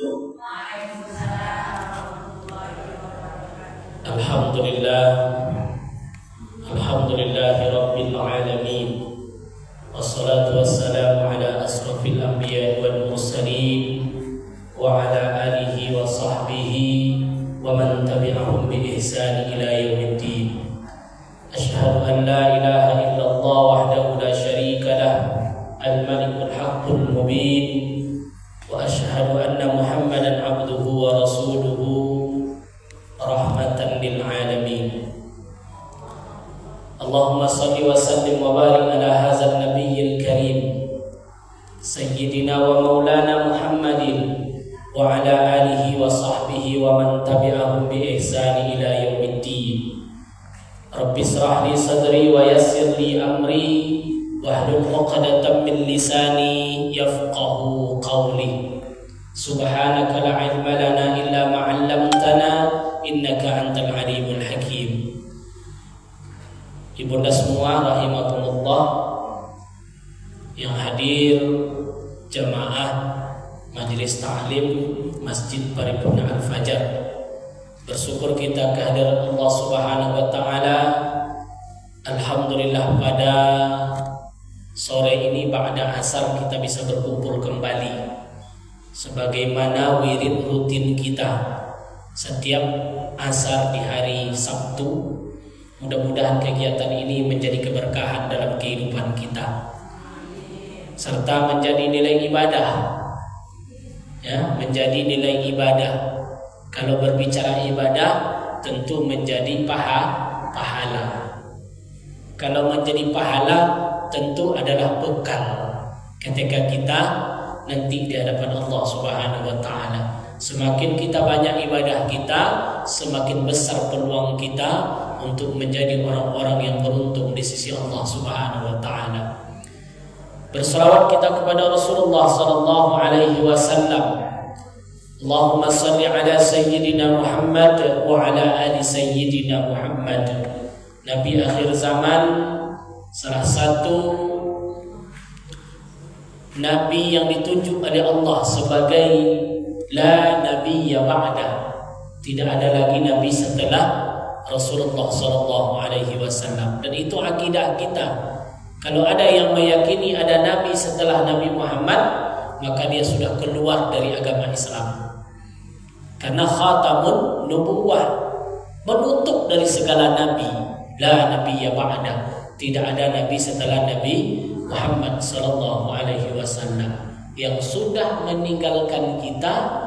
Alhamdulillah, alhamdulillahi rabbil alamin. Wassalatu wassalamu ala asrafil anbiya wal mursalin wa ala alihi wa sahbihi wa man tabi'ahum bi ihsan ila yaumiddin. Asyhadu an la ilaha illallah wahdahu la syarika lah, al-malikul haqqul mubin, wa asyhadu anna Muhammadan abduhu wa rasuluhu rahmatan lil alamin. Allahumma salli wa sallim wa barik ala hadzal nabiyil karim sayyidina wa maulana Muhammadin wa ala alihi wa sahbihi wa man tabi'ahum bi ihsan ila yaumiddin. Rabbi israh li sadri wa yassir li amri wahlul 'uqdatam min lisani yafqahu qawli. Subhanaka la ilma lana illa ma 'allamtana innaka antal alimul hakim. Ibunda semua rahimakumullah yang hadir jamaah majelis ta'lim Masjid Paripurna Al-Fajar, bersyukur kita kehadiran Allah Subhanahu wa taala. Alhamdulillah pada sore ini ba'da asar kita bisa berkumpul kembali sebagaimana wirid rutin kita setiap asar di hari Sabtu. Mudah-mudahan kegiatan ini menjadi keberkahan dalam kehidupan kita serta menjadi nilai ibadah, ya, menjadi nilai ibadah. Kalau berbicara ibadah tentu menjadi pahala. Kalau menjadi pahala tentu adalah bekal ketika kita nanti di hadapan Allah Subhanahu wa taala. Semakin kita banyak ibadah kita, semakin besar peluang kita untuk menjadi orang-orang yang beruntung di sisi Allah Subhanahu wa taala. Berselawat kita kepada Rasulullah sallallahu alaihi wasallam. Allahumma salli ala sayyidina Muhammad wa ala ali sayyidina Muhammad. Nabi akhir zaman, salah satu nabi yang ditunjuk oleh Allah sebagai la nabiyya ba'da. Tidak ada lagi nabi setelah Rasulullah sallallahu alaihi wasallam. Dan itu akidah kita. Kalau ada yang meyakini ada nabi setelah Nabi Muhammad, maka dia sudah keluar dari agama Islam. Karena khatamun nubuwah, menutup dari segala nabi. La nabiyya ba'da. Tidak ada nabi setelah Nabi Muhammad sallallahu alaihi wasallam yang sudah meninggalkan kita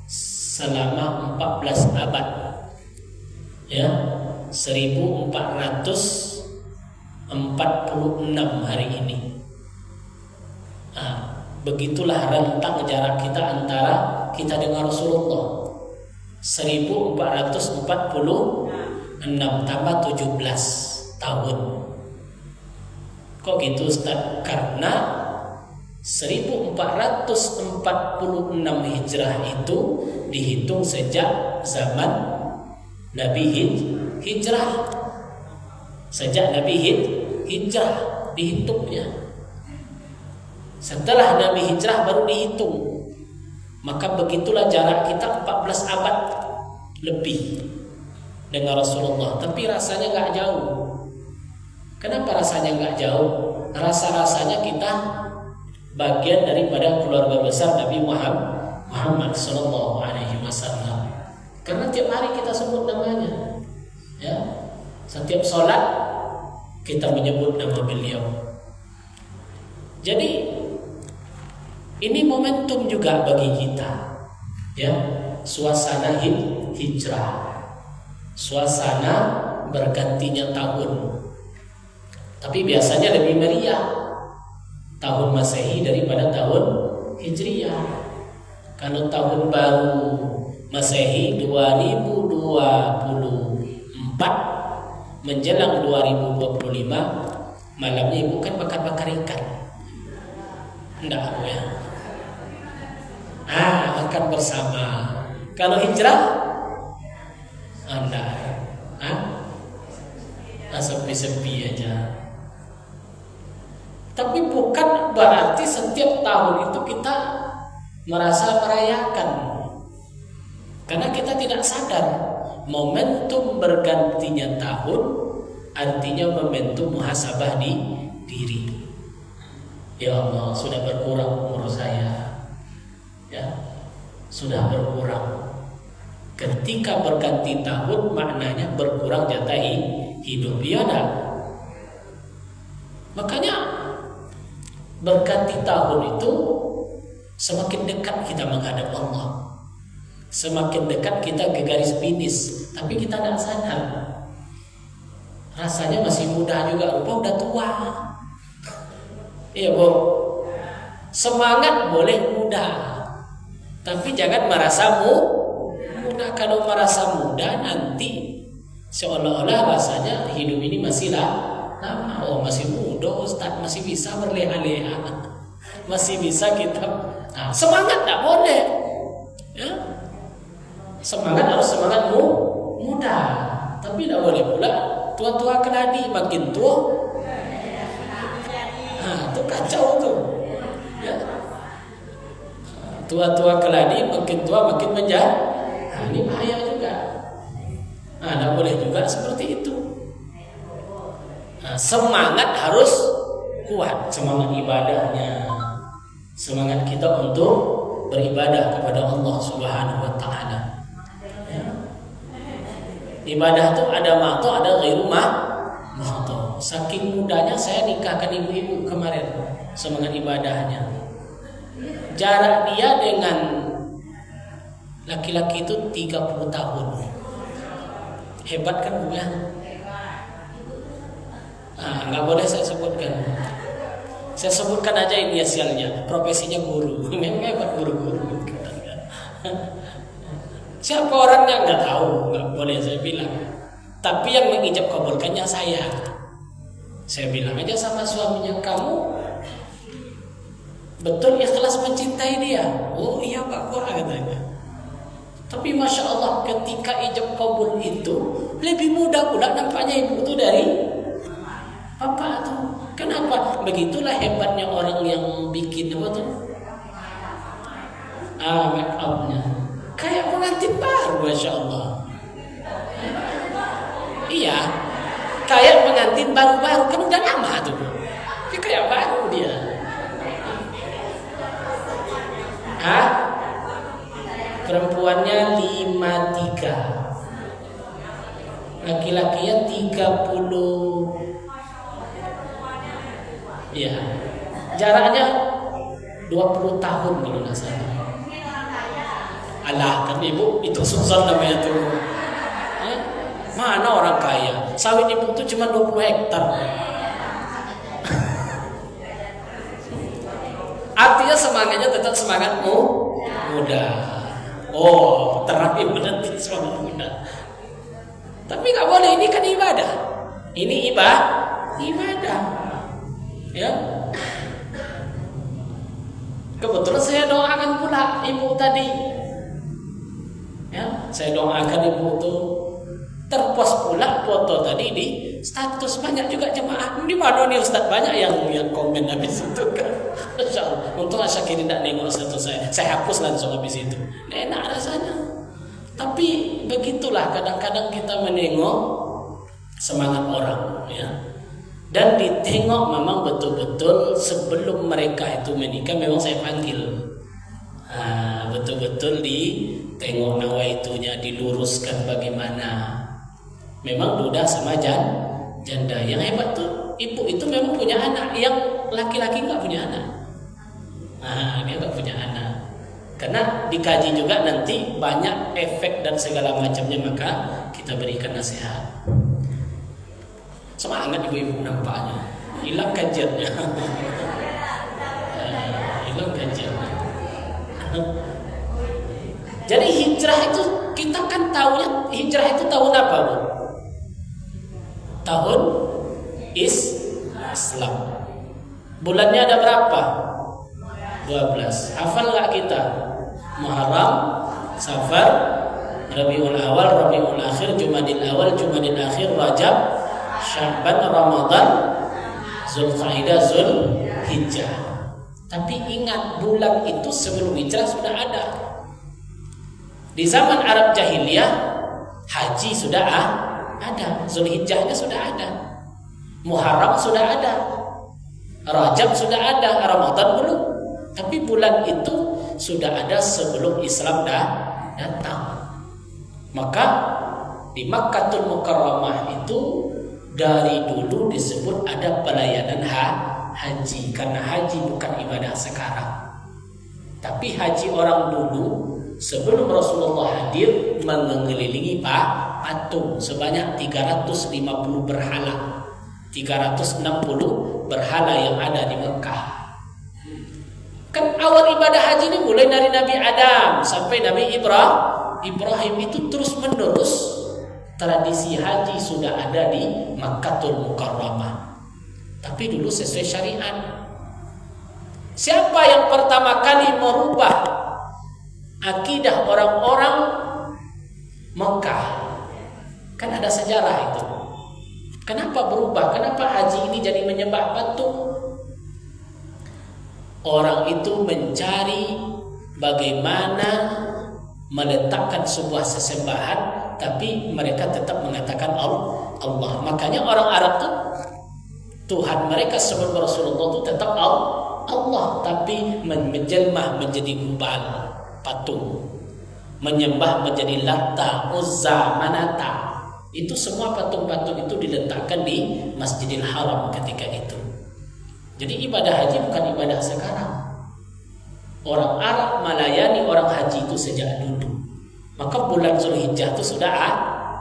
selama 14 abad, ya, 1446 hari ini. Begitulah rentang jarak kita antara kita dengan Rasulullah. 1446 tambah 17 tahun. Kok gitu Ustaz? Karena 1446 Hijrah itu dihitung sejak zaman Nabi Hijrah. Sejak Nabi Hijrah dihitungnya. Setelah Nabi Hijrah baru dihitung. Maka begitulah jarak kita 14 abad lebih dengan Rasulullah. Tapi rasanya gak jauh. Kenapa rasanya gak jauh? Rasa-rasanya kita bagian daripada keluarga besar Nabi Muhammad sallallahu alaihi wasallam. Karena tiap hari kita sebut namanya, ya. Setiap sholat kita menyebut nama beliau. Jadi ini momentum juga bagi kita, ya. Suasana hijrah, suasana bergantinya tahun. Tapi biasanya lebih meriah tahun Masehi daripada tahun Hijriah. Kalau tahun baru Masehi 2024 menjelang 2025, malamnya ibu kan bakar-bakar ikan. Enggak, Bu, ya. Makan bersama. Kalau hijrah, enggak. Sepi-sepi aja. Tapi bukan berarti setiap tahun itu kita merasa merayakan. Karena kita tidak sadar momentum bergantinya tahun artinya momentum muhasabah di diri. Ya Allah, sudah berkurang umur saya. Ya, sudah berkurang. Ketika berganti tahun maknanya berkurang jatah hidup. Iya enggak? Makanya berganti tahun itu semakin dekat kita menghadap Allah. Semakin dekat kita ke garis finish, tapi kita tidak sadar. Rasanya masih muda juga, udah tua. Iya, Bu. Semangat boleh muda, tapi jangan merasa muda. Kalau merasa muda nanti seolah-olah rasanya hidup ini masih lama. Oh, masih muda, Ustaz, masih bisa berleha-leha. Masih bisa kita. Nah, semangat tidak boleh. Ya. Semangat harus semangat muda, tapi tidak boleh pula tua-tua keladi, makin tua. Nah, itu kacau tuh. Ya. Tua-tua keladi, makin tua makin menjauh. Nah, ini bahaya juga. Nah, tidak boleh juga seperti itu. Nah, semangat harus kuat, semangat ibadahnya, semangat kita untuk beribadah kepada Allah Subhanahu wa Ta'ala. Ibadah itu ada mahto, ada ghairu mahto. Saking mudanya saya nikahkan ibu-ibu kemarin, semangat ibadahnya. Jarak dia dengan laki-laki itu 30 tahun. Hebat kan Bu ya? Nggak boleh saya sebutkan. Saya sebutkan aja inisialnya, profesinya guru. Memang hebat guru-guru. Siapa orangnya nggak tahu, nggak boleh saya bilang. Tapi yang mengijab kabulkannya saya. Saya bilang aja sama suaminya, kamu betul ikhlas mencintai dia? Oh iya Pak, gua katanya. Tapi masya Allah ketika ijab kabul itu lebih mudah pula nampaknya ibu itu dari bapak tuh. Kenapa? Begitulah hebatnya orang yang bikin apa tuh? Make upnya. Kayak pengantin baru, masya Allah. Iya, kayak pengantin baru-baru, kan udah lama tuh. Tapi kayak baru dia. Perempuannya 53, laki-lakinya 30. Iya, jaraknya 20 tahun kalau nggak salah. Alah, kan ibu itu susah namanya tuh. Mana orang kaya? Sawit ibu tuh cuma 20 hektar. Artinya semangatnya tetap semangatmu muda. Oh, terapi berarti semangat muda. Tapi nggak boleh, ini kan ibadah. Ini ibadah. Ya. Kebetulan saya doakan pula ibu tadi. Ya, saya doakan ibu tuh terpost pula foto tadi di status. Banyak juga jemaah. Di mana nih Ustaz, banyak yang komen habis itu kan. Insyaallah. Untung Asyakiri tidak nengok status saya. Saya hapus langsung habis itu. Enak rasanya. Tapi begitulah kadang-kadang kita menengok semangat orang, ya. Dan ditengok memang betul-betul sebelum mereka itu menikah memang saya panggil. Betul-betul ditengok nawaitunya, diluruskan bagaimana. Memang duda sama janda. Yang hebat tuh ibu itu memang punya anak, yang laki-laki nggak punya anak. Dia nggak punya anak. Karena dikaji juga nanti banyak efek dan segala macamnya, maka kita berikan nasihat. Semangat ibu-ibu nampaknya. Hilang kajiannya. Hilang kajiannya. Jadi hijrah itu kita kan tahunya hijrah itu tahun apa, Bu? Tahun Islam. Bulannya ada berapa? 12. Hafal nggak kita? Muharram, Safar, Rabiul Awal, Rabiul Akhir, Jumadil Awal, Jumadil Akhir, Rajab, Sya'ban, Ramadan, Zulqa'dah, Zulhijjah. Tapi ingat, bulan itu sebelum hijrah sudah ada. Di zaman Arab jahiliyah, haji sudah ada, Zulhijjahnya sudah ada, Muharram sudah ada, Rajab sudah ada, Ramadan belum. Tapi bulan itu sudah ada sebelum Islam datang. Maka di Makkahul Mukarramah itu dari dulu disebut ada pelayanan haji, karena haji bukan ibadah sekarang. Tapi haji orang dulu sebelum Rasulullah hadir mengelilingi patung sebanyak 350 berhala, 360 berhala yang ada di Mekah. Kan awal ibadah haji ini mulai dari Nabi Adam sampai Nabi Ibrahim itu terus menerus. Tradisi haji sudah ada di Makkahul Mukarramah. Tapi dulu sesuai syariat. Siapa yang pertama kali merubah akidah orang-orang Mekah? Kan ada sejarah itu. Kenapa berubah? Kenapa haji ini jadi menyembah patung? Orang itu mencari bagaimana meletakkan sebuah sesembahan, tapi mereka tetap mengatakan Allah. Makanya orang Arab tuh Tuhan mereka sebelum Rasulullah itu tetap Allah, tapi menjelmah menjadi hubal, patung, menyembah menjadi Lata, Uzza, Manata. Itu semua patung-patung itu diletakkan di Masjidil Haram ketika itu. Jadi ibadah haji bukan ibadah sekarang. Orang Arab melayani orang haji itu sejak dulu. Maka bulan Zulhijjah itu sudah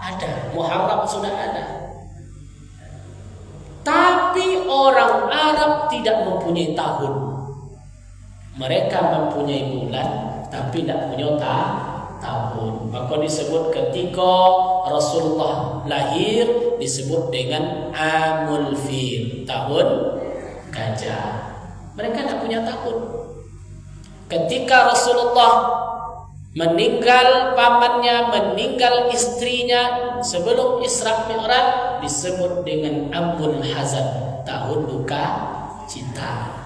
ada, Muharram sudah ada. Tapi orang Arab tidak mempunyai tahun. Mereka mempunyai bulan, tapi tidak punya tahun. Maka disebut ketika Rasulullah lahir disebut dengan Amul Fil, tahun gajah. Mereka tidak punya tahun. Ketika Rasulullah meninggal pamannya, meninggal istrinya sebelum Isra Mi'raj disebut dengan Amul Hazan, tahun duka cita.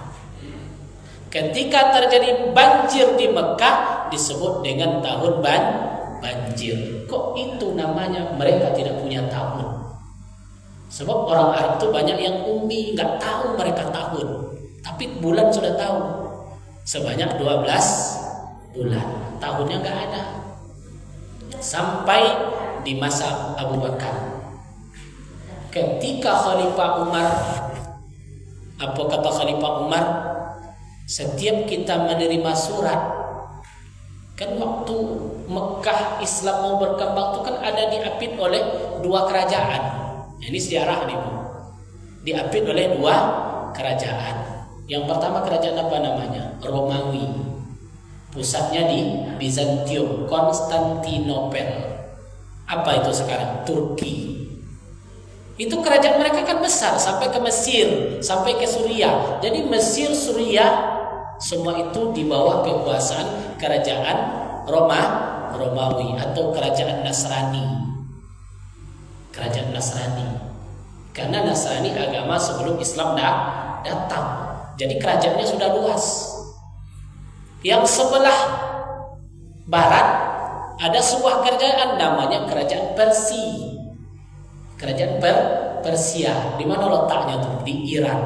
Ketika terjadi banjir di Mekah disebut dengan tahun banjir. Kok itu namanya? Mereka tidak punya tahun. Sebab orang Arab itu banyak yang ummi, nggak tahu mereka tahun. Tapi bulan sudah tahu. Sebanyak 12 bulan. Tahunnya nggak ada. Sampai di masa Abu Bakar. Ketika Khalifah Umar, apa kata Khalifah Umar? Setiap kita menerima surat, kan waktu Mekah Islam mau berkembang itu kan ada diapit oleh dua kerajaan. Ini sejarah nih, Bu. Diapit oleh dua kerajaan. Yang pertama kerajaan apa namanya? Romawi. Pusatnya di Bizantium, Konstantinopel. Apa itu sekarang? Turki. Itu kerajaan mereka kan besar, sampai ke Mesir, sampai ke Suriah. Jadi Mesir, Suriah, semua itu di bawah kekuasaan kerajaan Romawi atau kerajaan Nasrani. Kerajaan Nasrani. Karena Nasrani agama sebelum Islam datang. Jadi kerajaannya sudah luas. Yang sebelah barat ada sebuah kerajaan namanya kerajaan Persia. Kerajaan Persia, di mana letaknya tuh? Di Iran.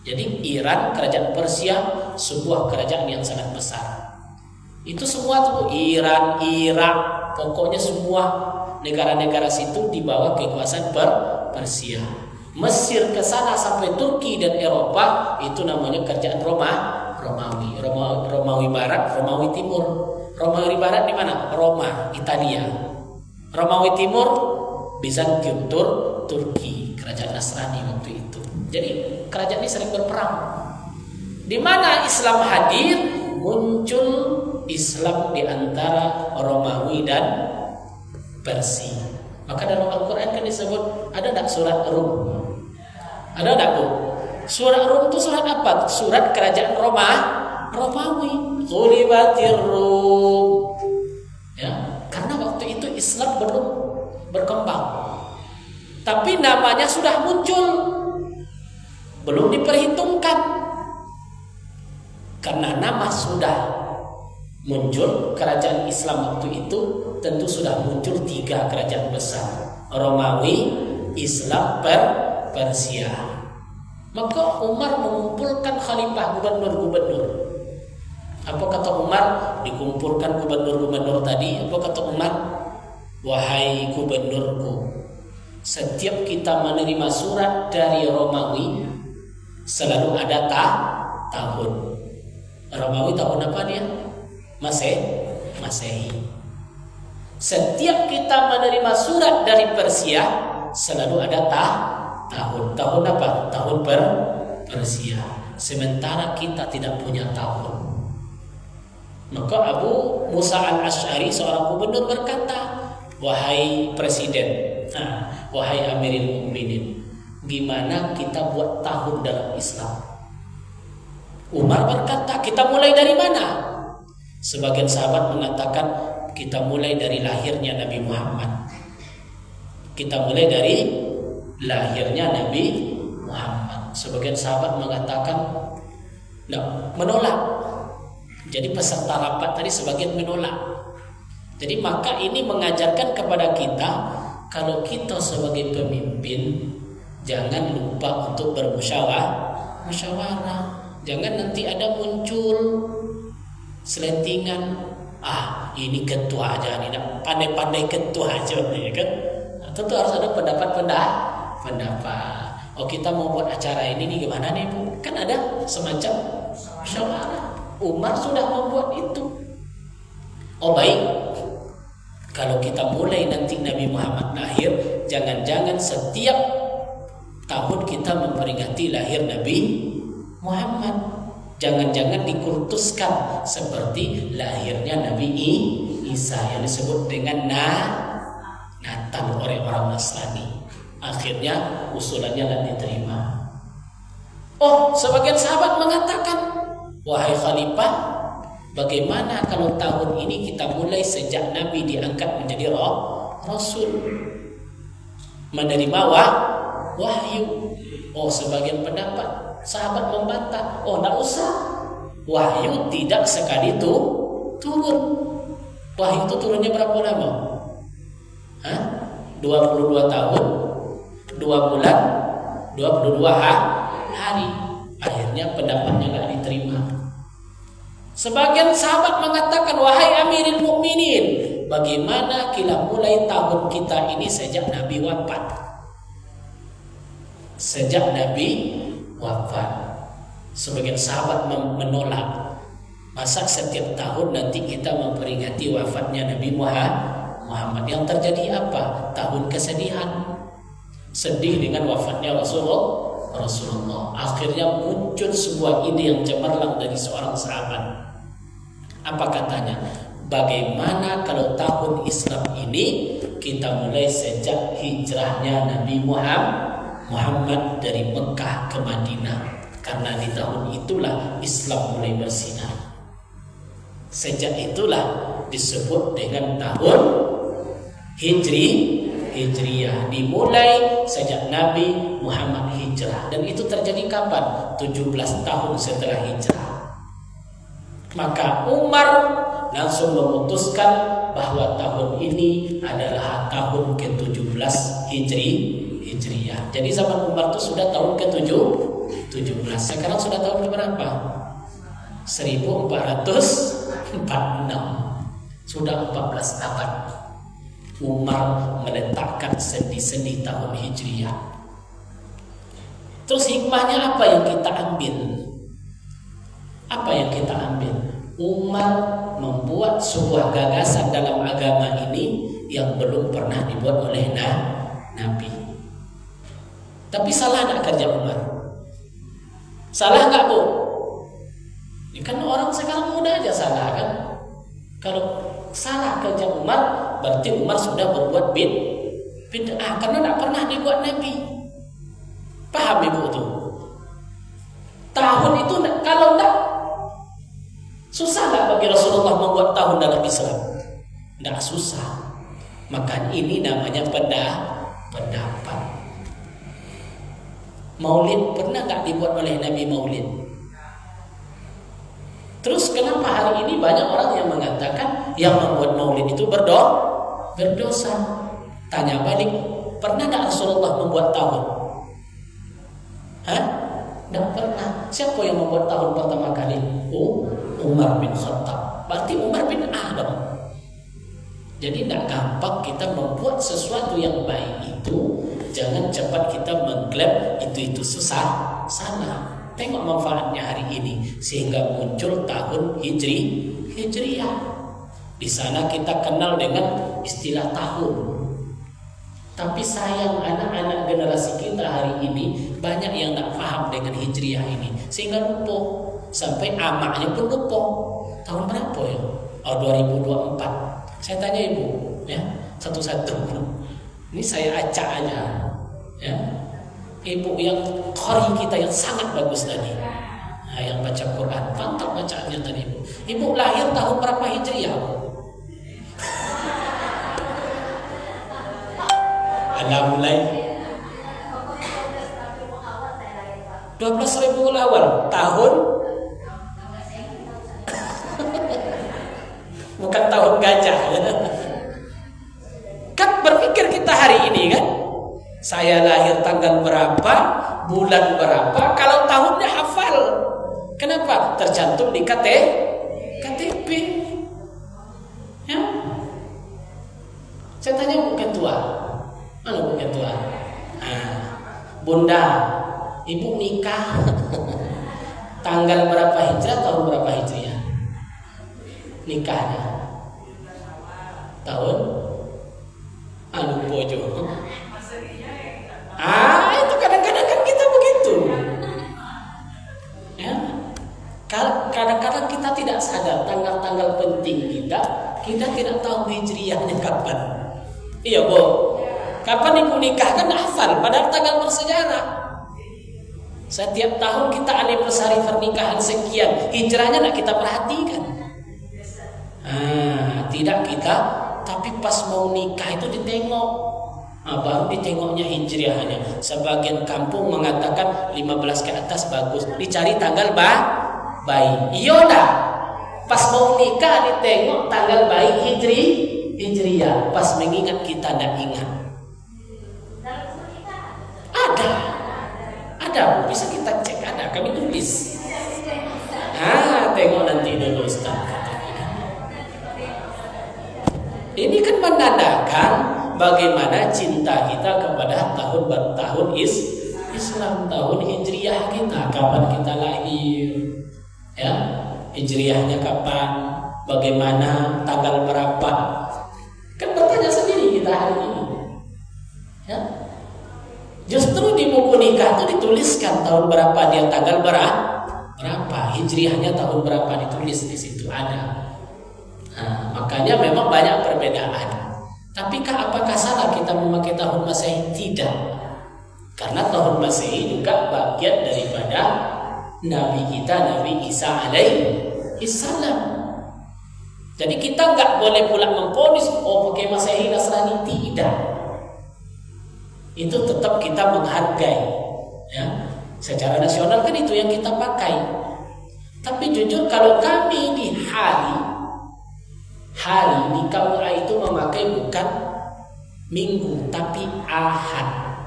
Jadi Iran, kerajaan Persia, sebuah kerajaan yang sangat besar. Itu semua tuh Iran, Irak, pokoknya semua negara-negara situ di bawah kekuasaan Persia. Mesir ke sana sampai Turki dan Eropa itu namanya kerajaan Romawi. Romawi Barat, Romawi Timur. Romawi Barat di mana? Roma, Italia. Romawi Timur, Bizantium, Turki, kerajaan Nasrani waktu itu. Jadi kerajaan ini sering berperang. Di mana Islam hadir, muncul Islam di antara Romawi dan Persia. Maka dalam Al-Quran kan disebut, ada tak surat Rum? Ada tak, Bu? Surat Rum itu surat apa? Surat kerajaan Romawi. Ghulibatir Rum. Ya, karena waktu itu Islam belum berkembang. Tapi namanya sudah muncul. Belum diperhitungkan. Karena nama sudah muncul, kerajaan Islam waktu itu tentu sudah muncul 3 kerajaan besar, Romawi, Islam, Persia. Maka Umar mengumpulkan khalifah, gubernur-gubernur. Apa kata Umar? Dikumpulkan gubernur-gubernur tadi. Apa kata Umar? Wahai gubernurku, setiap kita menerima surat dari Romawi selalu ada tahun. Romawi tahun apa dia? Masehi. Setiap kita menerima surat dari Persia selalu ada tahun. Tahun apa? Tahun Persia. Sementara kita tidak punya tahun. Maka Abu Musa al-Asy'ari, seorang gubernur, berkata, wahai presiden, wahai Amirul Mukminin, gimana kita buat tahun dalam Islam? Umar berkata, kita mulai dari mana? Sebagian sahabat mengatakan, kita mulai dari lahirnya Nabi Muhammad. Kita mulai dari lahirnya Nabi Muhammad. Sebagian sahabat mengatakan, menolak. Jadi peserta rapat tadi sebagian menolak. Jadi maka ini mengajarkan kepada kita, kalau kita sebagai pemimpin jangan lupa untuk bermusyawarah. Jangan nanti ada muncul selentingan, ini ketua aja nih, pandai-pandai ketua aja ya kan. Tentu harus ada pendapat. Oh, kita mau buat acara ini nih gimana nih Bu? Kan ada semacam musyawarah. Umar sudah membuat itu. Oh baik, kalau kita mulai nanti Nabi Muhammad lahir, jangan-jangan setiap tahun kita memperingati lahir Nabi Muhammad. Jangan-jangan dikultuskan seperti lahirnya Nabi Isa yang disebut dengan Natal oleh orang Nasrani. Akhirnya usulannya tidak diterima. Oh, sebagian sahabat mengatakan, wahai khalifah, bagaimana kalau tahun ini kita mulai sejak Nabi diangkat menjadi Rasul, menerima wahyu? Oh, sebagian pendapat sahabat membantah, oh tidak usah, wahyu tidak sekali itu turun. Wahyu itu turunnya berapa lama? 22 tahun, 2 bulan, 22 hari. Akhirnya pendapatnya tidak diterima. Sebagian sahabat mengatakan, wahai Amirul Mukminin, bagaimana kita mulai tahun kita ini sejak Nabi wafat? Sejak Nabi wafat. Sebagian sahabat menolak. Masa setiap tahun nanti kita memperingati wafatnya Nabi Muhammad? Yang terjadi apa? Tahun kesedihan. Sedih dengan wafatnya Rasulullah. Akhirnya muncul sebuah ide yang cemerlang dari seorang sahabat. Apa katanya? Bagaimana kalau tahun Islam ini kita mulai sejak hijrahnya Nabi Muhammad dari Mekah ke Madinah? Karena di tahun itulah Islam mulai bersinar. Sejak itulah disebut dengan tahun Hijriyah, dimulai sejak Nabi Muhammad hijrah. Dan itu terjadi kapan? 17 tahun setelah hijrah. Maka Umar langsung memutuskan bahwa tahun ini adalah tahun ke-17 Hijriyah. Jadi zaman Umar itu sudah tahun ke-17. Sekarang sudah tahun ke-berapa? 1446. Sudah 14 abad. Umar meletakkan sendi-sendi tahun Hijriyah. Terus hikmahnya apa yang kita ambil? Apa yang kita ambil? Umar membuat sebuah gagasan dalam agama ini yang belum pernah dibuat oleh Nabi. Tapi salah nak kerja Umar? Salah nggak Bu? Ini kan orang sekarang muda aja salah kan? Kalau salah kerja Umar, berarti Umar sudah berbuat bid'ah karena tidak pernah dibuat Nabi. Paham Ibu tuh? Tahun itu kalau tidak, susah nggak bagi Rasulullah membuat tahun dalam Islam? Tidak susah. Maka ini namanya pendapat. Maulid pernah nggak dibuat oleh Nabi Maulid? Terus kenapa hari ini banyak orang yang mengatakan yang membuat maulid itu berdosa? Tanya balik, pernah tidak Rasulullah membuat tahun? Hah? Tidak pernah. Siapa yang membuat tahun pertama kali? Umar bin Khattab. Berarti Umar bin Adam. Jadi tidak gampang kita membuat sesuatu yang baik itu. Jangan cepat kita mengklaim itu susah, salah. Tengok manfaatnya hari ini sehingga muncul tahun Hijriah. Di sana kita kenal dengan istilah tahun. Tapi sayang anak-anak generasi kita hari ini banyak yang tak paham dengan Hijriah ini sehingga lupa. Sampai amaknya pun lupa. Tahun berapa ya? 2024. Saya tanya ibu, ya, satu-satu. Ini saya acak aja, ya. Ibu yang qari kita yang sangat bagus tadi, nah, yang baca Quran, mantap bacaannya tadi ibu. Ibu lahir tahun berapa Hijriah? Alhamdulillah. 12 Rabiul Awal tahun. Bukan tahun gajah. Kan berpikir kita hari ini kan, saya lahir tanggal berapa, bulan berapa, kalau tahunnya hafal. Kenapa? Tercantum di KTP. Ya. Saya tanya Bu Ketua. Mana Bu Ketua? Bunda, Ibu nikah tanggal berapa Hijrah, tahun berapa Hijriah? Nikahnya tahun lupa juga. Itu kadang-kadang kan kita begitu. Ya. Kadang-kadang kita tidak sadar tanggal-tanggal penting kita tidak tahu Hijriahnya kapan. Iya, Bu. Kapan ibu nikah kan hafal, padahal tanggal bersejarah. Setiap tahun kita anniversary pernikahan sekian, hijrahnya tidak kita perhatikan. Tidak kita, tapi pas mau nikah itu ditengok. Baru ditengoknya hijriahnya. Sebagian kampung mengatakan 15 ke atas bagus. Dicari tanggal baik. Iya dah. Pas mau nikah ditengok tanggal baik hijriah. Pas mengingat kita tidak ingat. Ada, bisa kita cek, ada. Kami tulis. Tengok nanti dulu Ustaz. Ini kan menandakan bagaimana cinta kita kepada tahun Islam, tahun Hijriah kita, kapan kita lahir, ya, Hijriahnya kapan, bagaimana, tanggal berapa, kan bertanya sendiri kita hari ini, ya. Justru di buku nikah itu dituliskan tahun berapa dia, tanggal berapa, Hijriahnya tahun berapa ditulis di situ ada. Makanya memang banyak perbedaan. Tapi apakah salah kita memakai tahun Masehi? Tidak. Karena tahun Masehi juga bagian daripada Nabi kita, Nabi Isa alaihi salam. Jadi kita nggak boleh pula memponis pakai Masehi Nasrani, tidak. Itu tetap kita menghargai, ya. Secara nasional kan itu yang kita pakai. Tapi jujur kalau kami di hari di KUA itu memakai bukan minggu tapi ahad.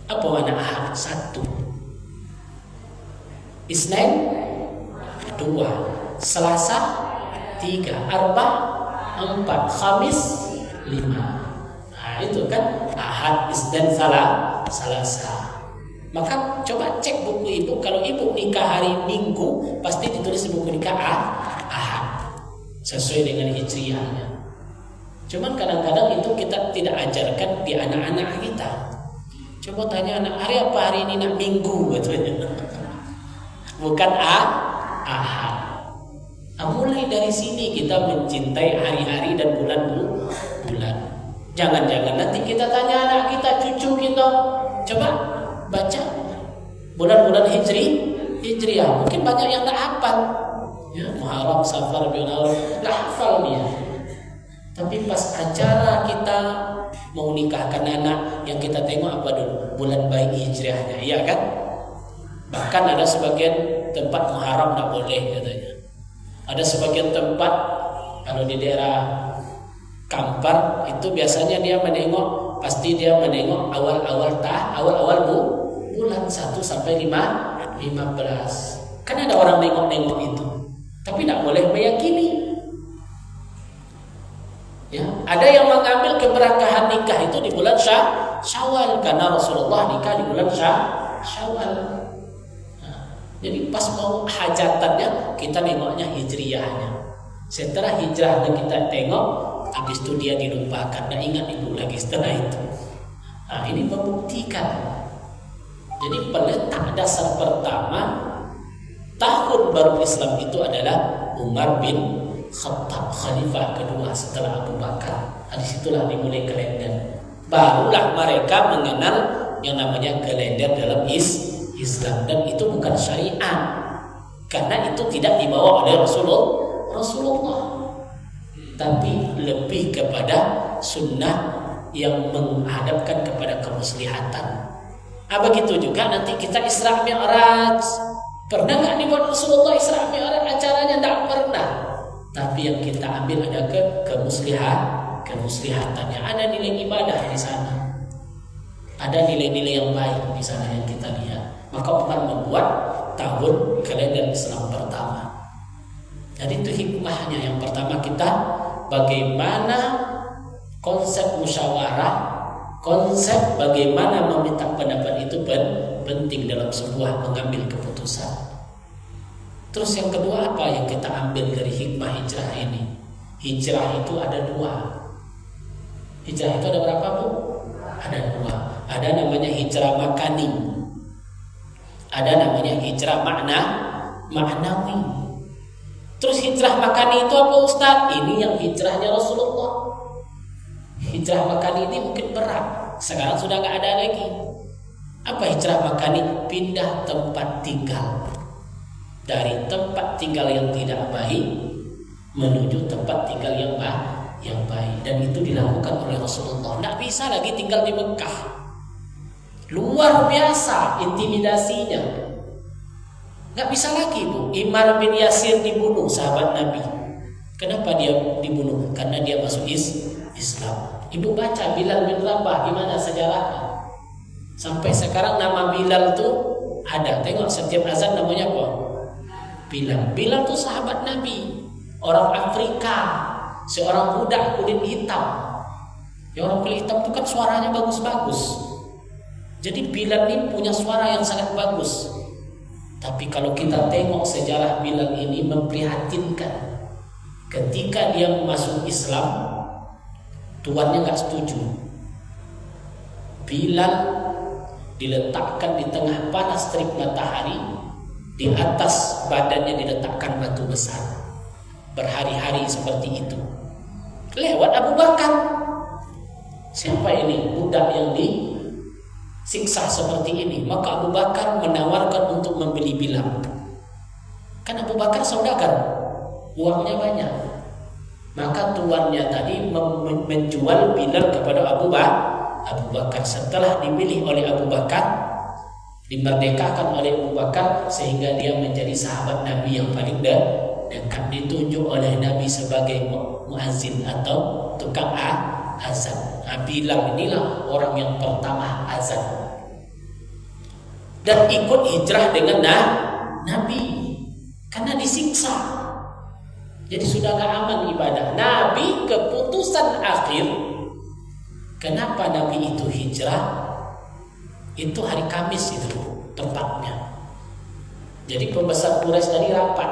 Apa makna ahad? 1, Isnin 2, Selasa 3, Arba 4, Khamis 5. Itu kan ahad, Isnin, Selasa. Maka coba cek buku ibu. Kalau ibu nikah hari Minggu, pasti ditulis di buku nikah ahad, sesuai dengan hijriahnya. Cuman kadang-kadang itu kita tidak ajarkan di anak-anak kita. Coba tanya anak, hari apa hari ini? Nak Minggu katanya. Bukan ahad. Mulai dari sini kita mencintai hari-hari dan bulan-bulan. Jangan-jangan nanti kita tanya anak kita, cucu kita, coba baca bulan-bulan hijriah. Mungkin banyak yang tak hafal. Ya, Muharram, Safar, Rabiul Awal, tak hafal dia. Tapi pas acara kita mau nikahkan anak, yang kita tengok apa dulu? Bulan baik hijriahnya, iya kan? Bahkan ada sebagian tempat muharam tidak boleh katanya. Ada sebagian tempat kalau di daerah Kampar itu biasanya dia menengok, pasti dia menengok awal-awal bulan 1 sampai 15. Kan ada orang nengok-nengok itu, tapi tidak boleh meyakini. Ya, ada yang mengambil keberkahan nikah itu di bulan Syawal karena Rasulullah nikah di bulan Syawal. Nah, jadi pas mau hajatannya kita nengoknya hijriyahnya. Setelah hijrahnya kita tengok, habis itu dia dilupakan, tidak ingat ibu lagi setelah itu. Nah, ini membuktikan. Jadi peletak dasar pertama tahun baru Islam itu adalah Umar bin Khattab, khalifah kedua setelah Abu Bakar. Di situlah dimulai kalender. Barulah mereka mengenal yang namanya kalender dalam Islam, dan itu bukan syariat karena itu tidak dibawa oleh Rasulullah, tapi lebih kepada sunnah yang menghadapkan kepada kemuslihatan. Begitu juga nanti kita Isra Mi'raj. Pernah nggak dibuat Rasulullah Isra Mi'raj acaranya? Tidak pernah. Tapi yang kita ambil ada kemuslihatannya. Ada nilai ibadah di sana. Ada nilai-nilai yang baik di sana yang kita lihat. Maka Umar membuat tahun kalender Islam pertama. Jadi itu hikmahnya. Yang pertama kita bagaimana konsep musyawarah, konsep bagaimana meminta pendapat itu penting dalam sebuah mengambil keputusan. Terus yang kedua apa yang kita ambil dari hikmah hijrah ini? Hijrah itu ada 2. Hijrah itu ada berapa, Bu? Ada 2. Ada namanya hijrah makani, ada namanya hijrah maknawi. Terus hijrah makani itu apa, Ustaz? Ini yang hijrahnya Rasulullah. Hijrah makani ini mungkin berat, sekarang sudah nggak ada lagi. Apa hijrah makani? Pindah tempat tinggal. Dari tempat tinggal yang tidak baik menuju tempat tinggal yang baik. Dan itu dilakukan oleh Rasulullah. Tidak bisa lagi tinggal di Mekah. Luar biasa intimidasinya. Tidak bisa lagi, Bu. Immar bin Yasir dibunuh, sahabat Nabi. Kenapa dia dibunuh? Karena dia masuk Islam. Ibu baca Bilal bin Rabah, gimana sejarahnya? Sampai sekarang nama Bilal itu ada. Tengok setiap azan namanya apa? Bilal. Bilal itu sahabat Nabi, orang Afrika, seorang budak kulit hitam. Ya, orang kulit hitam itu kan suaranya bagus-bagus. Jadi Bilal ini punya suara yang sangat bagus. Tapi kalau kita tengok sejarah Bilal ini memprihatinkan. Ketika dia masuk Islam, tuannya nggak setuju. Bilal diletakkan di tengah panas terik matahari. Di atas badannya diletakkan batu besar. Berhari-hari seperti itu. Lewat Abu Bakar. Siapa ini budak yang disiksa seperti ini? Maka Abu Bakar menawarkan untuk membeli Bilal. Kan Abu Bakar saudagar, uangnya banyak. Maka tuannya tadi menjual Bilal kepada Abu Bakar. Setelah dipilih oleh Abu Bakar, dimerdekakan oleh Abu Bakar, sehingga dia menjadi sahabat Nabi yang paling dekat, ditunjuk oleh Nabi sebagai muazzin atau tukang azan. Bilal inilah orang yang pertama azan dan ikut hijrah dengan Nabi karena disiksa. Jadi sudah gak aman ibadah. Nabi keputusan akhir. Kenapa Nabi itu hijrah? Itu hari Kamis itu tempatnya. Jadi pembesar Quraisy tadi rapat.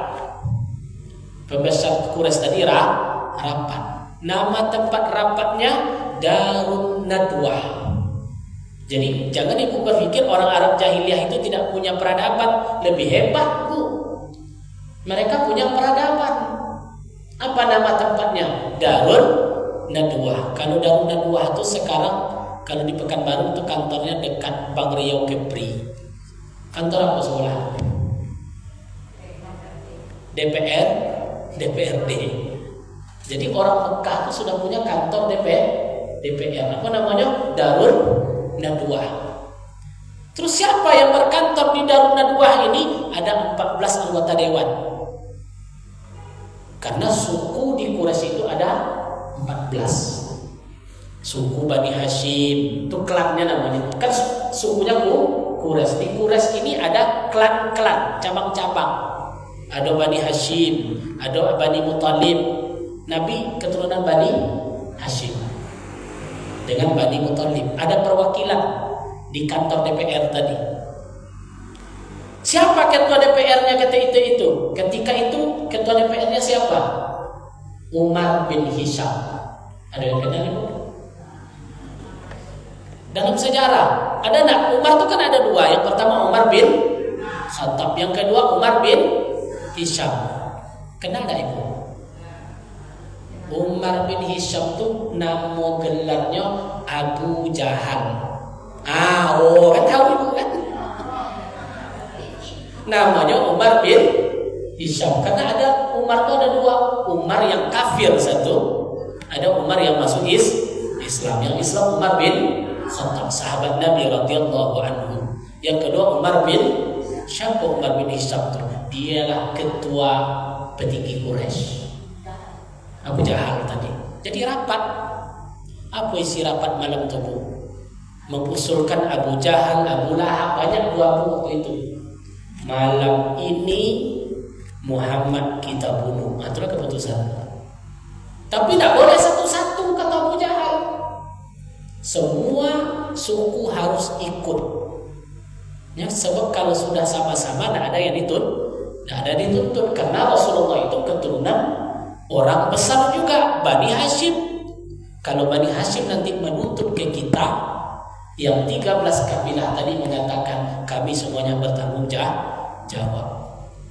Rapat. Nama tempat rapatnya Darun Nadwah. Jadi jangan ibu berpikir orang Arab jahiliyah itu tidak punya peradaban. Lebih hebat, Bu. Mereka punya peradaban. Apa nama tempatnya? Darun Nadwah. Kalau Darun Nadwah itu sekarang, kalau di Pekanbaru itu kantornya dekat Bank Riau Kepri. Kantor apa sekolah? DPRD. Jadi orang Mekah itu sudah punya kantor DPR. Apa namanya? Darun Nadwah. Terus siapa yang berkantor di Darun Nadwah ini? Ada 14 anggota dewan. Karena suku di Quraisy itu ada 14. Suku Bani Hashim, itu klannya namanya. Kan sukunya Quraisy. Di Quraisy ini ada klan-klan, cabang-cabang. Ada Bani Hashim, ada Bani Muthalib. Nabi keturunan Bani Hashim dengan Bani Muthalib. Ada perwakilan di kantor DPR tadi. Siapa ketua DPR-nya ketika itu ketua DPR-nya siapa? Umar bin Hisham. Ada yang kenal itu? Dalam sejarah ada enggak? Umar itu kan ada dua. Yang pertama Umar bin Khattab, yang kedua Umar bin Hisham. Kenal enggak ibu? Umar bin Hisham itu nama gelarnya Abu Jahal. Kan tahu ibu kan? Namanya Umar bin Hisham karena ada Umar itu ada dua. Umar yang kafir satu, ada Umar yang masuk Islam. Yang Islam Umar bin Khattab, sahabat Nabi radhiyallahu anhu. Yang kedua Umar bin Hisham itu dialah ketua petinggi Quraisy. Abu Jahal tadi. Jadi rapat. Apa isi rapat malam itu? Mengusulkan Abu Jahal, Abu Lahab, banyak dua waktu itu. Malam ini Muhammad kita bunuh. Itulah keputusan. Tapi tidak boleh satu-satu kata Abu Jahal. Semua suku harus ikut. Ya, sebab kalau sudah sama-sama tidak ada yang dituntut. Karena Rasulullah itu keturunan orang besar juga, Bani Hashim. Kalau Bani Hashim nanti menuntut ke kita, yang 13 kabilah tadi mengatakan kami semuanya bertanggung jawab.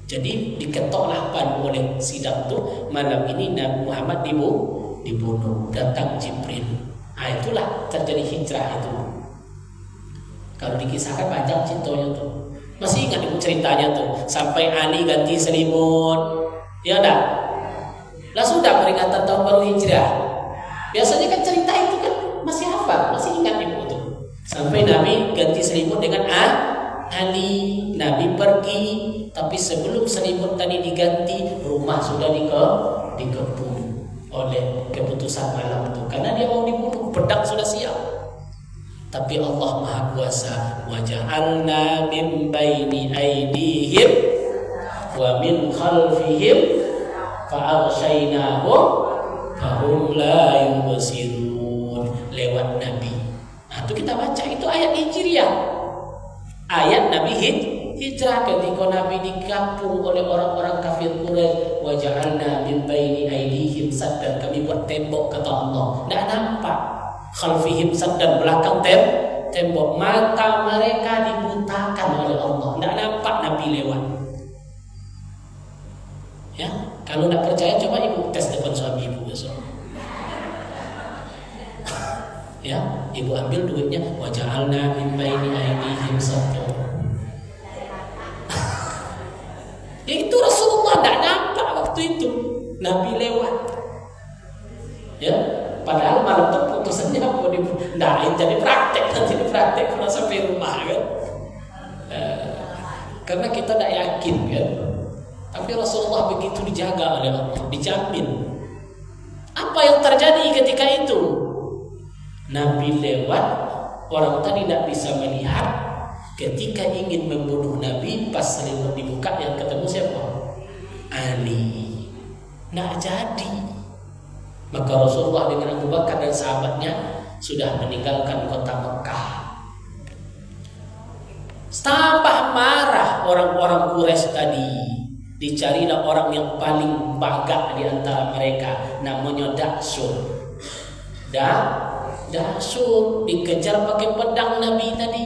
Jadi diketoklah oleh sidang itu, malam ini Nabi Muhammad dibunuh. Datang Jibril. Itulah terjadi hijrah itu. Kalau dikisahkan panjang ceritanya tuh. Masih ingat ibu ceritanya tuh, sampai Ali ganti selimut. Ya enggak? Lah sudah peringatan tahun baru hijrah. Biasanya kan cerita itu kan masih hafal, masih ingat ibu tuh. Sampai Nabi ganti selimut dengan Ali. Nabi pergi, tapi sebelum selimut tadi diganti, rumah sudah dikepung oleh keputusan malam itu. Karena dia mau dibunuh, pedang sudah siap. Tapi Allah Maha Kuasa. Wa ja'alna min baini aydihim wa min khalfihim fa'aghshaynahum fahum la yubsirun. Lewat Nabi. Itu kita baca, itu ayat Hijriah. Ayat Nabi hijrah ketika Nabi dikampung oleh orang-orang kafir Quraisy. Wa ja'alna min baini aydihim saddan, kami buat tembok kata Allah. Enggak nampak. Khalfihim saddan, belakang tembok. Mata mereka dibutakan oleh Allah. Enggak nampak Nabi lewat. Ya, kalau enggak percaya coba ibu tes depan suami ibu besok. Ya, ibu ambil duitnya, wa ja'alna min baini aydihim saddan. Ya itu Rasulullah tidak nampak waktu itu Nabi lewat. Ya, padahal malam terputusannya mau jadi praktek kalau sampai rumah kan. Karena kita tidak yakin kan. Tapi Rasulullah begitu dijaga oleh Allah, dijamin. Apa yang terjadi ketika itu? Nabi lewat, orang tadi tidak bisa melihat. Ketika ingin membunuh Nabi, pas selimut dibuka, yang ketemu siapa? Ali. Nggak jadi. Maka Rasulullah dengan Abu Bakar dan sahabatnya sudah meninggalkan kota Mekah. Tambah marah orang-orang Quraisy tadi. Dicarilah orang yang paling bagak di antara mereka, namanya Daksur. Daksur dikejar pakai pedang Nabi tadi.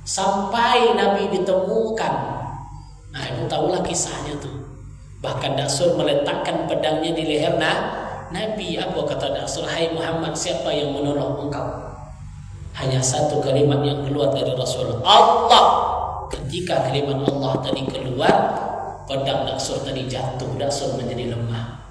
Sampai Nabi ditemukan. Nah, ibu tahulah kisahnya tuh. Bahkan Daksur meletakkan pedangnya di leher Nabi. Apa kata Daksur? Hai Muhammad, siapa yang menolong engkau? Hanya satu kalimat yang keluar dari Rasul, Allah. Ketika kalimat Allah tadi keluar, pedang Daksur tadi jatuh. Daksur menjadi lemah.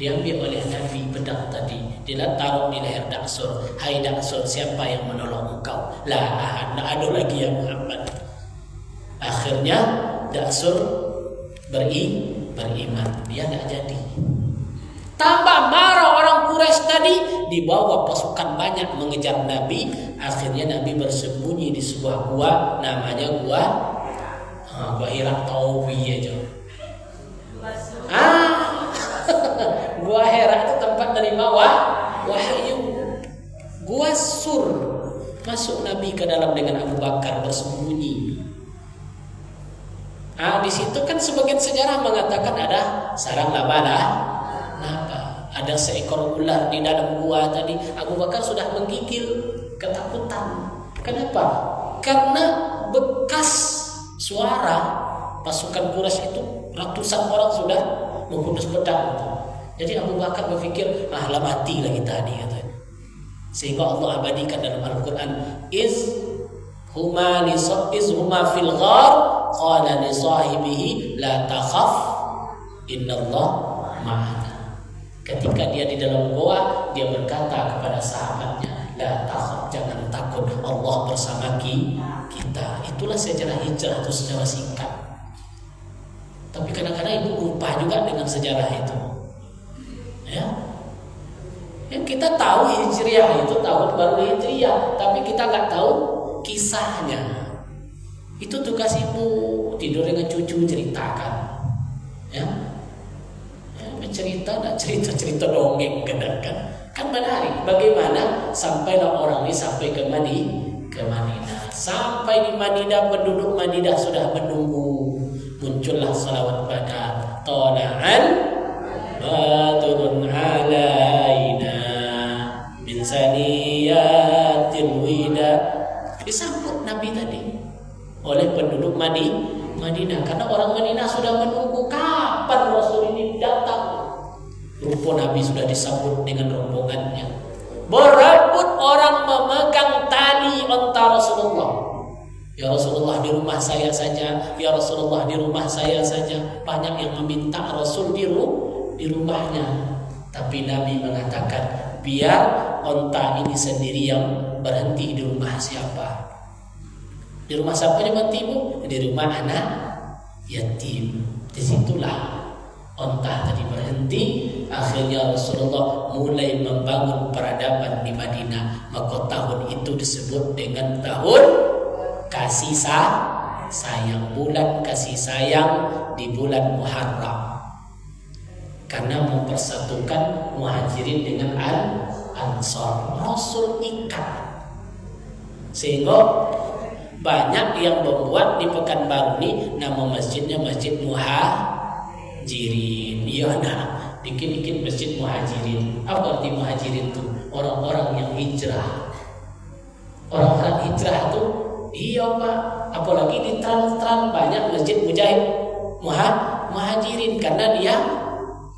Diambil oleh Nabi pedang tadi, dia taruh di leher Daksur. Hai Daksur, siapa yang menolong engkau? La ahad, tak ada lagi ya Muhammad. Akhirnya Daksur beriman, dia tidak jadi. Tambah marah orang Quraisy tadi, dibawa pasukan banyak mengejar Nabi. Akhirnya Nabi bersembunyi di sebuah gua, namanya gua Hira Taubi aja. Gua Hira itu tempat menerima wahyu. Gua Sur, masuk Nabi ke dalam dengan Abu Bakar bersembunyi. Di situ kan sebagian sejarah mengatakan ada sarang laba. Ada seekor ular di dalam gua tadi. Abu Bakar sudah menggigil ketakutan. Kenapa? Karena bekas suara pasukan Quraisy itu ratusan orang sudah menghunus pedang. Jadi Abu Bakar berpikir, lah mati lagi tadi katanya. Sehingga Allah abadikan dalam Al-Quran, iz huma fil ghar qala li sahibihi la takhaf innallaha ma'ana. Ketika dia di dalam goa, dia berkata kepada sahabatnya, la takhaf, jangan takut, Allah bersama kita. Itulah sejarah hijrah, itu sejarah singkat. Tapi kadang-kadang ibu lupa juga dengan sejarah itu. Ya, yang kita tahu hijriah itu tahun baru hijriah, tapi kita nggak tahu kisahnya. Itu tugas ibu, tidur dengan cucu ceritakan, ya. Cerita cerita dongeng kadang-kadang kan menarik. Bagaimana sampailah orang ini sampai ke Madinah. Sampai di Madinah, penduduk Madinah sudah menunggu. Muncullah salawat pada Tola'an Badrun alaina min saniyatil wida. Disambut Nabi tadi oleh penduduk Madinah, karena orang Madinah sudah menunggu kapan Rasul ini datang. Rupa Nabi sudah disambut dengan rombongannya. Berebut orang memegang tali onta Rasulullah. Ya Rasulullah, di rumah saya saja. Ya Rasulullah, di rumah saya saja. Banyak yang meminta Rasul di rumahnya. Tapi Nabi mengatakan, biar onta ini sendiri yang berhenti di rumah siapa. Di rumah siapa yang berhenti, Bu? Di rumah anak yatim. Disitulah onta tadi berhenti. Akhirnya Rasulullah mulai membangun peradaban di Madinah. Maka tahun itu disebut dengan tahun kasih sayang, bulan kasih sayang di bulan Muharram, karena mempersatukan Muhajirin dengan Ansor. Rasul ikat, sehingga banyak yang membuat di Pekanbaru ini nama masjidnya Masjid Muhajirin. Ya, dikit-dikit Masjid Muhajirin. Apa arti Muhajirin itu? Orang-orang yang hijrah. Orang-orang hijrah itu, iya Pak, apalagi di Trans banyak masjid Muhajirin, karena dia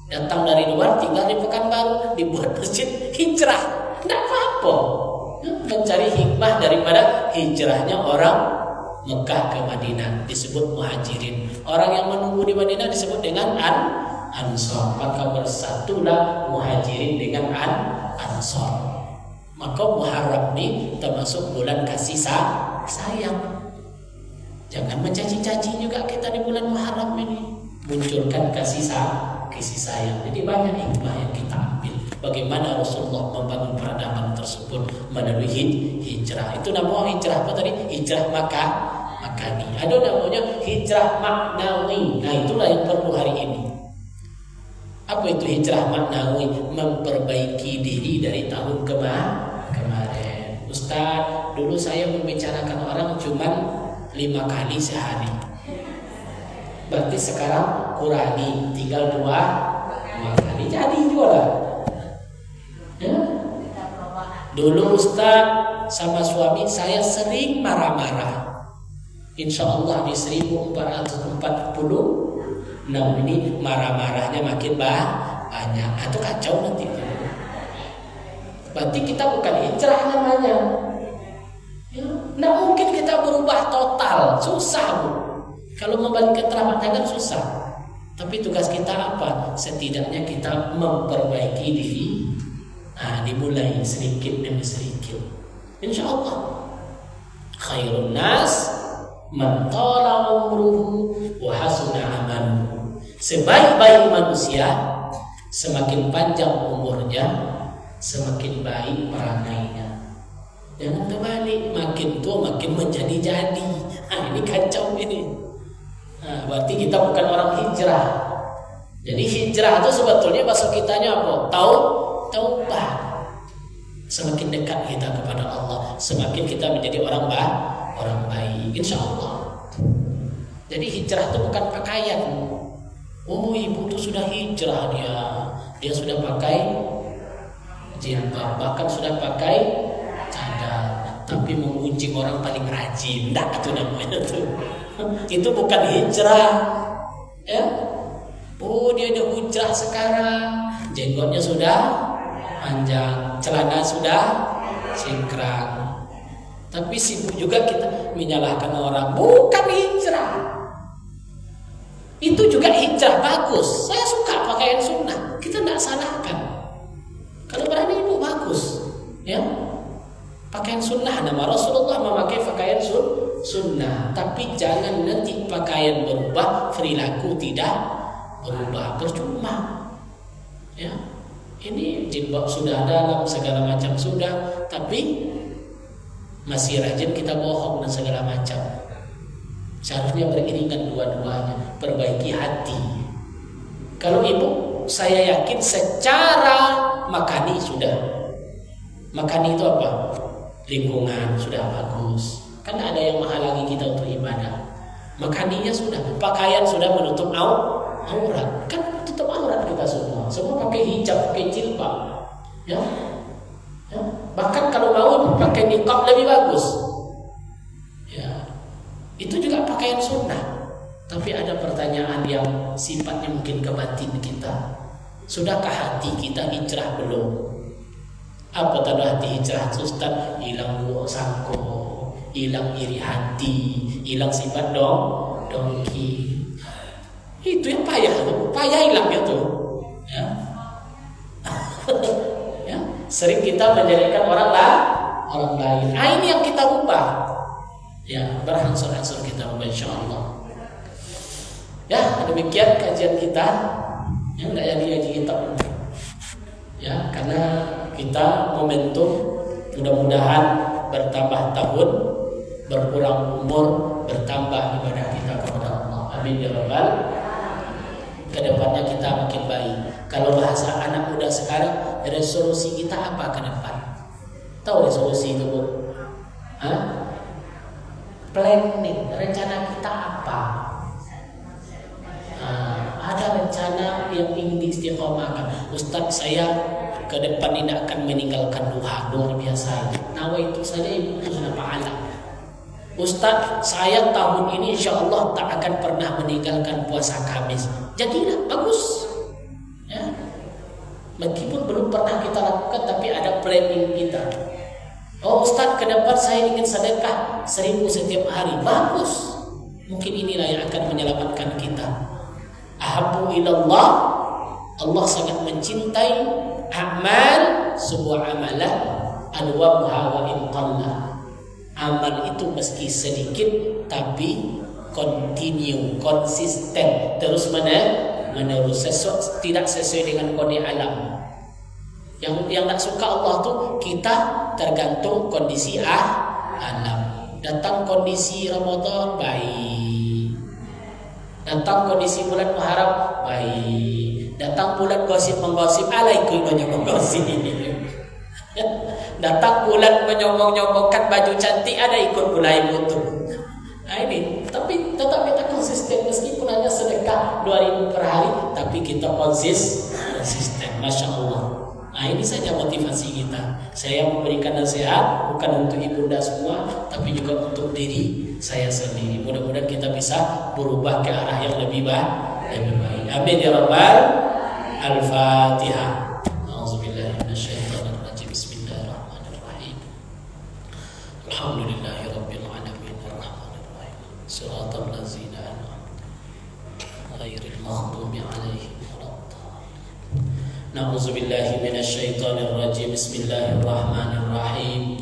datang dari luar tinggal di Pekanbaru, dibuat masjid hijrah. Tidak apa-apa, mencari hikmah daripada hijrahnya orang Mekah ke Madinah disebut Muhajirin. Orang yang menunggu di Madinah disebut dengan Ansor. Maka bersatulah Muhajirin dengan Ansor. Maka Muharram ini termasuk bulan kasih sayang. Jangan mencaci-caci juga kita di bulan Muharram ini. Munculkan kasih sayang. Jadi banyak hikmah yang kita ambil. Bagaimana Rasulullah membangun peradaban tersebut melalui hijrah. Itu namanya hijrah apa tadi? Hijrah makani. Ada namanya hijrah maknawi. Nah, itulah yang perlu hari ini. Apa itu hijrah maknawi? Memperbaiki diri dari tahun kemarin. Ustaz, dulu saya membicarakan orang cuma 5 kali sehari. Berarti sekarang kurangi, tinggal 2 kali. Jadi juga. Ya? Dulu Ustaz sama suami saya sering marah-marah. Insya Allah di 1446 ini marah-marahnya makin banyak. Itu kacau nanti. Berarti kita bukan hijrah namanya. Ya, nggak mungkin kita berubah total, susah Bu. Kalau membalikkan telapak tangan susah. Tapi tugas kita apa? Setidaknya kita memperbaiki diri. Dimulai sedikit demi sedikit. Insya Allah. Khairun nas man tala umruhu wa hasuna amaluhu. Sebaik-baik manusia, semakin panjang umurnya, semakin baik perangainya. Jangan terbalik, makin tua makin menjadi-jadi. Ini kacau ini. Berarti kita bukan orang hijrah. Jadi hijrah itu sebetulnya bahasa kitanya apa? Taubah. Semakin dekat kita kepada Allah, semakin kita menjadi orang baik, insya Allah. Jadi hijrah itu bukan pakaian. Ibu itu sudah hijrah, dia sudah pakai jilbab, bahkan sudah pakai cadar, tapi mengunjing orang paling rajin. Enggak, itu namanya tuh. Itu bukan hijrah. Ya. Dia udah hijrah sekarang, jenggotnya sudah panjang, celana sudah cingkrang. Tapi sibuk juga kita menyalahkan orang. Bukan hijrah. Itu juga hijrah bagus. Saya suka pakaian sunnah. Kita tidak salahkan. Kalau berani ibu bagus, ya. Pakaian sunnah, nama Rasulullah memakai pakaian sunnah. Tapi jangan nanti pakaian berubah, perilaku tidak berubah, percuma. Ya. Ini jilbab sudah dalam, segala macam sudah, tapi masih rajin kita bohong dan segala macam. Seharusnya beriringan dua-duanya, perbaiki hati. Kalau ibu, saya yakin secara makani sudah. Makani itu apa? Lingkungan sudah bagus. Kan ada yang menghalangi kita untuk ibadah. Makaninya sudah, pakaian sudah menutup aurat. Kan tutup aurat kita semua. Semua pakai hijab, pakai jilbab. Ya. Bahkan kalau mau pakai niqab lebih bagus. Ya. Itu juga pakaian sunnah. Tapi ada pertanyaan yang sifatnya mungkin ke batin kita. Sudahkah hati kita hijrah belum? Apa tanda hati hijrah? Ustaz, hilang sangko, hilang iri hati, hilang sifat dongki. Itu yang payah hilang itu. Ya. Ya. Sering kita menjadikan orang lain. Ini yang kita ubah. Ya, berangsur-angsur kita ubah, insyaallah. Ya, demikian kajian kita. Yang enggak jadi kita. Ya, karena kita momentum mudah-mudahan bertambah tahun, berkurang umur, bertambah ibadah kita kepada Allah. Amin ya rabbal. Kedepannya kita makin baik. Kalau bahasa anak muda sekarang, resolusi kita apa ke depan? Tahu resolusi itu, Bu? Planning, rencana kita apa? Ada rencana yang ingin diistiqomahkan. Ustaz, saya ke depan ini akan meninggalkan duha, luar biasa. Nawa itu saja ibu sudah pahala. Ustaz, saya tahun ini insya Allah tak akan pernah meninggalkan puasa Kamis. Jadilah bagus. Ya. Meskipun belum pernah kita lakukan, tapi ada planning kita. Oh Ustaz, ke depan saya ingin sedekah 1000 setiap hari. Bagus. Mungkin inilah yang akan menyelamatkan kita. Ahabbu ilallah, Allah sangat mencintai amal, sebuah amalan adwamuha wa in qalla. Amal itu meski sedikit tapi continue, konsisten, terus menerus, tidak sesuai dengan kode alam. Yang tak suka Allah tuh kita tergantung kondisi alam. Datang kondisi Ramadan baik, datang kondisi bulan Muharram baik, datang bulan gosip-menggosip alaikum menggosip. Datang bulan menyomong-nyomongkan baju cantik, ada ikut mulai butuh. Ini tapi tetap kita konsisten meskipun hanya sedekah 2000 per hari, tapi kita konsisten. Masya Allah. Ini saja motivasi kita. Saya memberikan nasihat bukan untuk ibunda semua, tapi juga untuk diri saya sendiri. Mudah-mudahan kita bisa berubah ke arah yang lebih baik. Amin ya rabbal. Al-Fatihah. A'udzubillahi minasyaitonir rajim. Bismillahirrahmanirrahim. Alhamdulillahirabbil alamin arrahmanirrahim. Shiratal ladzina an'amta 'alaihim ghairil maghdubi Na'udzubillahi minasyaitonir rajim. Bismillahirrahmanirrahim.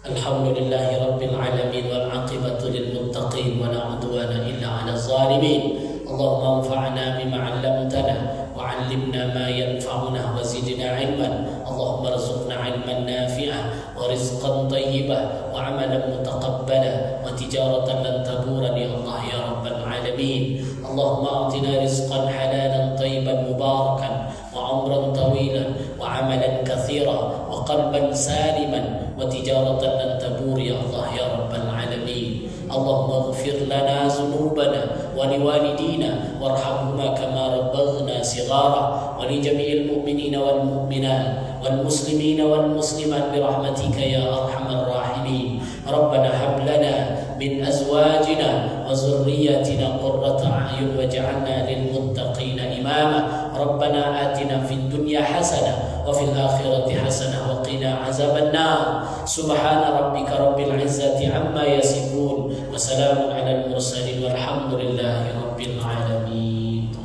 Alhamdulillahi rabbil alamin wal 'aqibatu lil muttaqin wa la 'udwana illa 'alal zalimin. Allahumma anfa'na bima 'allamtana wa 'allimna ma yanfa'una wa zidna 'ilman. Allahumma arzuqna 'ilman nafi'an wa rizqan thayyiban wa 'amalan mutaqabbala wa tijaratan lan taburan ya Allah ya rabbal alamin. Allahumma a'tina rizqan halalan thayyiban mubarakan wa 'umran tawilan wa 'amalan katsira wa qalban saliman wa tijaratan lan tabur ya Allah ya rabbal alamin. Allahumma ighfir lana dhunubana wa liwalidina warhamhuma kama rabbaghna shighara wa li jami'il mu'minina wal mu'minat wal muslimina wal muslimat bi rahmatika ya arhamar rahimin. Rabbana hab lana min azwajina wa dhurriyyatina qurrata a'yun waj'alna lil muttaqina imama. Rabbana atina fid dunya hasanah wa fil akhirati hasanah wa qina azaban nar. Subhana rabbika rabbil izzati amma yasifun wa salamun alal mursalin walhamdulillahi rabbil alamin.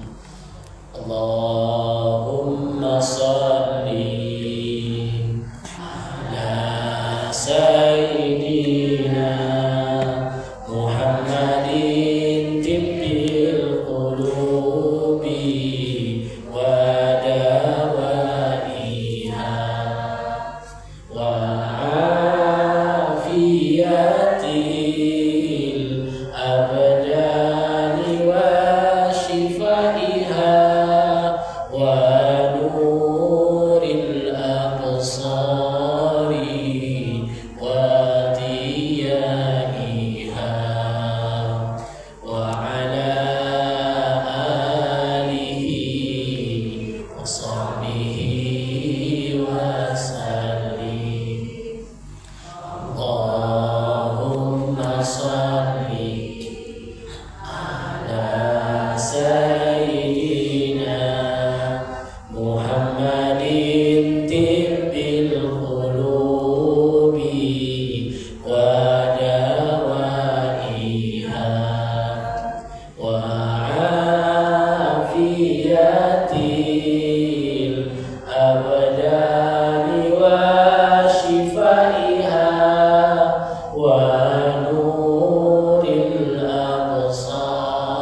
Allahumma salli ala sayyidina Muhammadin tibbil qulubi wa dawaiha wa afiyatil abdani wa shifaiha wa nuril absari wa diyaiha wa ala alihi wa sahbihi wa sallim. Allahumma salli ala sayyidina Muhammadin tibbil qulubi wa dawaiha wa afiyatil abdani wa shifaiha wa nuril absari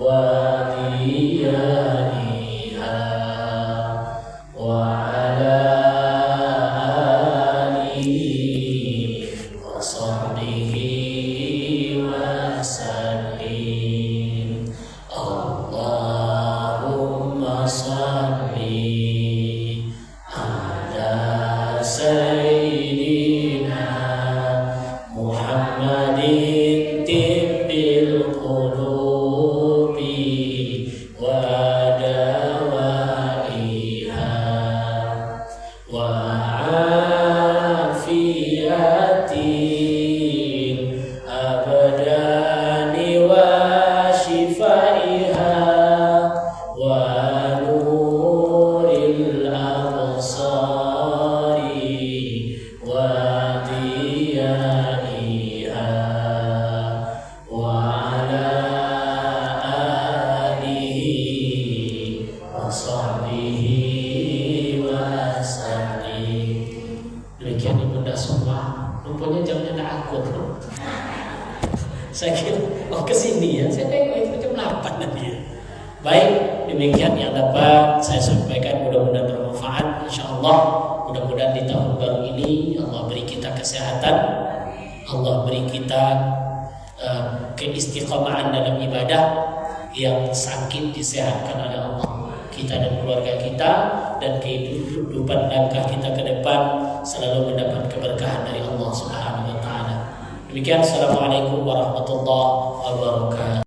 wa diyaiha wa ala alihi wa sahbihi wa sallim. Allahumma salli ala sayyidina Muhammadin tibbil qulubi wa dawaiha wa afiyatil abdani wa shifaiha wa nuril absari wa diyaiha wa ala alihi wa sahbihi wa sallim. Demikian ibunda semua. Rupanya jamnya tak akut. Saya kira kesini ya. Saya tengok itu jam 8 nanti ya. Baik, demikian yang dapat saya sampaikan, mudah-mudahan bermanfaat insyaallah. Mudah-mudahan di tahun baru ini Allah beri kita kesehatan, Allah beri kita keistiqomahan dalam ibadah, yang sakit disehatkan oleh Allah, kita dan keluarga kita, dan kehidupan langkah kita ke depan selalu mendapat keberkahan dari Allah Subhanahu wa taala. Demikian, assalamualaikum warahmatullahi wabarakatuh.